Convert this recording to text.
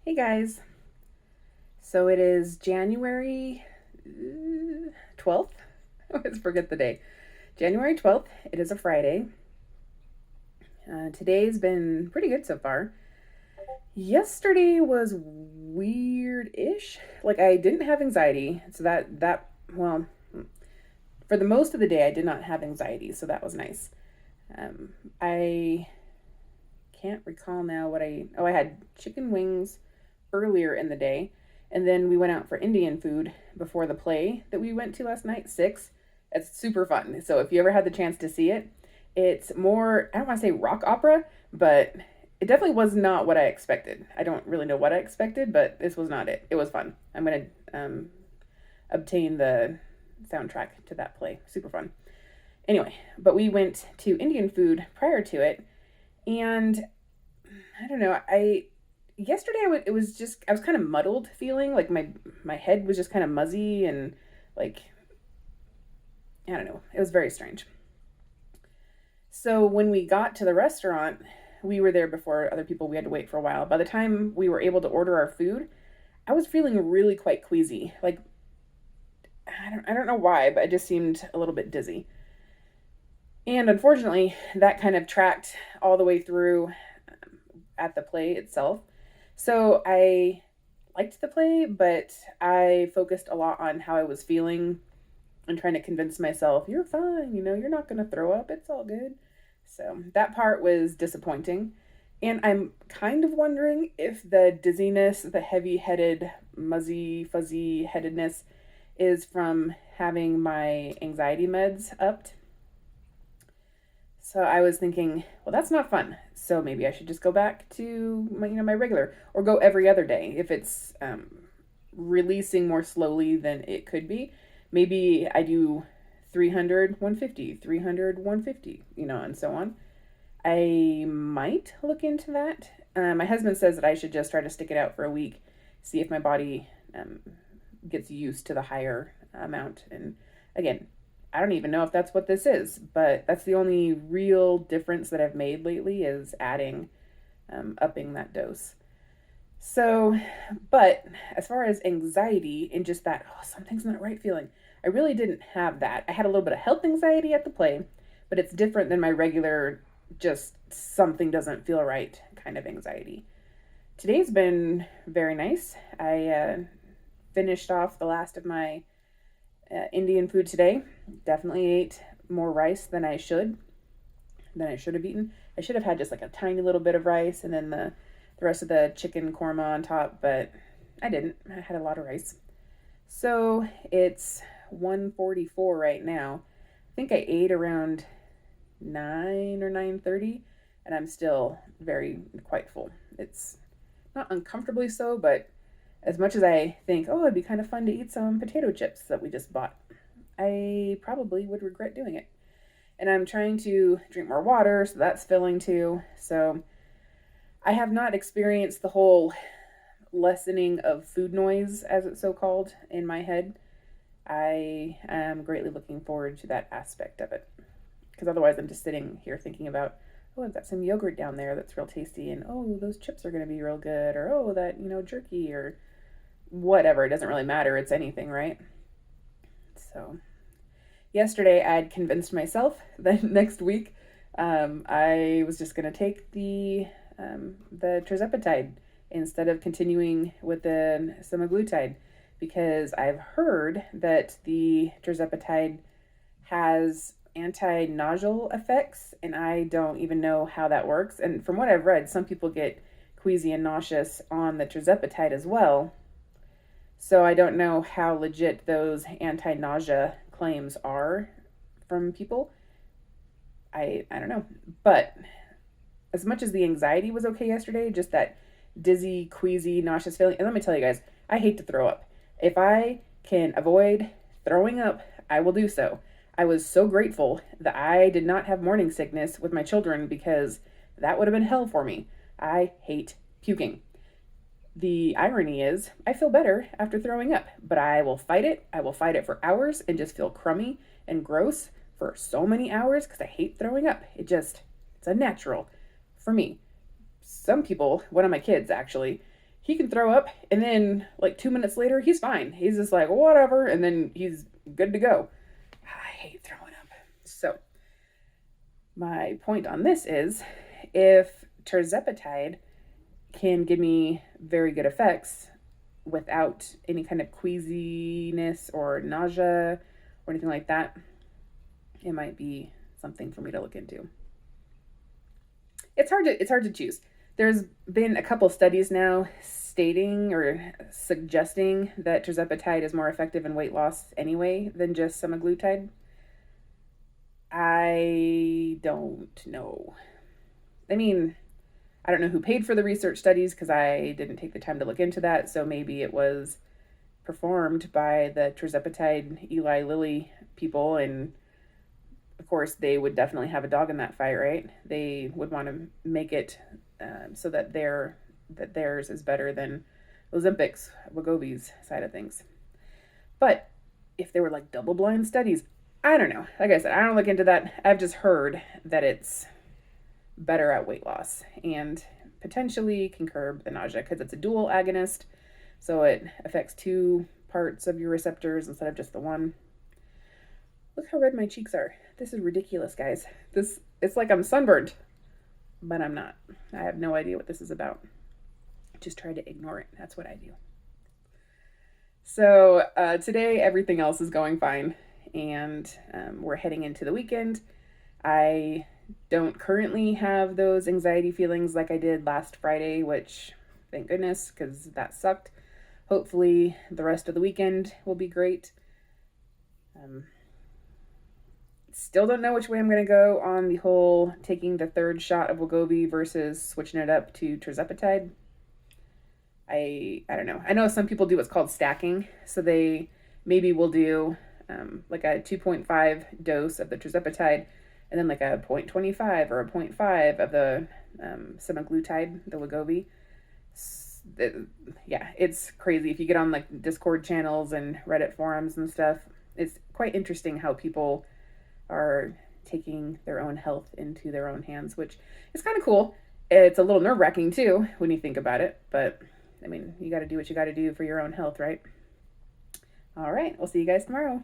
Hey guys. So it is January 12th. I always forget the day. January 12th. It is a Friday. Today's been pretty good so far. Yesterday was weird-ish. Like I didn't have anxiety, so well, for the most of the day I did not have anxiety, so that was nice. I can't recall now I had chicken wings earlier in the day. And then we went out for Indian food before the play that we went to last night, Six. It's super fun. So if you ever had the chance to see it, it's more, I don't want to say rock opera, but it definitely was not what I expected. I don't really know what I expected, but this was not it. It was fun. I'm going to obtain the soundtrack to that play. Super fun. Anyway, but we went to Indian food prior to it, and I don't know. Yesterday it was just I was kind of muddled feeling like my head was just kind of muzzy and like I don't know. It was very strange. So when we got to the restaurant, we were there before other people. We had to wait for a while. By the time we were able to order our food, I was feeling really quite queasy. Like I don't know why, but I just seemed a little bit dizzy. And unfortunately, that kind of tracked all the way through at the play itself. So I liked the play, but I focused a lot on how I was feeling and trying to convince myself, you're fine, you're not going to throw up, it's all good. So that part was disappointing. And I'm kind of wondering if the dizziness, the heavy headed, muzzy, fuzzy headedness is from having my anxiety meds upped. So I was thinking, well, that's not fun. So maybe I should just go back to my regular, or go every other day if it's releasing more slowly than it could be. Maybe I do 300, 150, 300, 150, and so on. I might look into that. My husband says that I should just try to stick it out for a week, see if my body gets used to the higher amount. And again, I don't even know if that's what this is, but that's the only real difference that I've made lately is upping that dose. So, but as far as anxiety and just that, oh, something's not right feeling, I really didn't have that. I had a little bit of health anxiety at the play, but it's different than my regular, just something doesn't feel right kind of anxiety. Today's been very nice. I finished off the last of my Indian food today. Definitely ate more rice than I should have eaten. I should have had just like a tiny little bit of rice and then the rest of the chicken korma on top, but I didn't. I had a lot of rice. So it's 1:44 right now. I think I ate around 9 or 9:30, and I'm still very quite full. It's not uncomfortably so, but as much as I think, oh, it'd be kind of fun to eat some potato chips that we just bought, I probably would regret doing it. And I'm trying to drink more water, so that's filling too. So I have not experienced the whole lessening of food noise, as it's so called, in my head. I am greatly looking forward to that aspect of it. Because otherwise, I'm just sitting here thinking about, oh, I've got some yogurt down there that's real tasty, and oh, those chips are going to be real good, or oh, that, jerky, or whatever. It doesn't really matter. It's anything, right? So, yesterday I'd convinced myself that next week I was just going to take the tirzepatide instead of continuing with the semaglutide, because I've heard that the tirzepatide has anti-nausal effects, and I don't even know how that works. And from what I've read, some people get queasy and nauseous on the tirzepatide as well. So I don't know how legit those anti-nausea claims are from people. I don't know. But as much as the anxiety was okay yesterday, just that dizzy, queasy, nauseous feeling. And let me tell you guys, I hate to throw up. If I can avoid throwing up, I will do so. I was so grateful that I did not have morning sickness with my children, because that would have been hell for me. I hate puking. The irony is, I feel better after throwing up, but I will fight it. I will fight it for hours and just feel crummy and gross for so many hours because I hate throwing up. It's unnatural for me. Some people, one of my kids actually, he can throw up, and then like 2 minutes later, he's fine. He's just like, whatever, and then he's good to go. I hate throwing up. So, my point on this is if tirzepatide can give me very good effects without any kind of queasiness or nausea or anything like that, it might be something for me to look into. It's hard to choose. There's been a couple studies now stating or suggesting that tirzepatide is more effective in weight loss anyway than just semaglutide. I don't know. I mean, I don't know who paid for the research studies because I didn't take the time to look into that. So maybe it was performed by the tirzepatide Eli Lilly people, and of course they would definitely have a dog in that fight, right? They would want to make it so that theirs is better than Ozempic's, Wegovy's side of things. But if they were like double-blind studies, I don't know. Like I said, I don't look into that. I've just heard that it's better at weight loss and potentially can curb the nausea because it's a dual agonist. So it affects two parts of your receptors instead of just the one. Look how red my cheeks are. This is ridiculous, guys. It's like I'm sunburned, but I'm not. I have no idea what this is about. Just try to ignore it. That's what I do. So today, everything else is going fine, and we're heading into the weekend. I don't currently have those anxiety feelings like I did last Friday, which thank goodness, because that sucked. Hopefully the rest of the weekend will be great. Still don't know which way I'm going to go on the whole taking the third shot of Wegovy versus switching it up to tirzepatide. I don't know. I know some people do what's called stacking, so they maybe will do like a 2.5 dose of the tirzepatide and then like a 0.25 or a 0.5 of the semaglutide, the Wegovy. Yeah, it's crazy. If you get on like Discord channels and Reddit forums and stuff, it's quite interesting how people are taking their own health into their own hands, which is kind of cool. It's a little nerve-wracking too when you think about it, but I mean, you got to do what you got to do for your own health, right? All right, we'll see you guys tomorrow.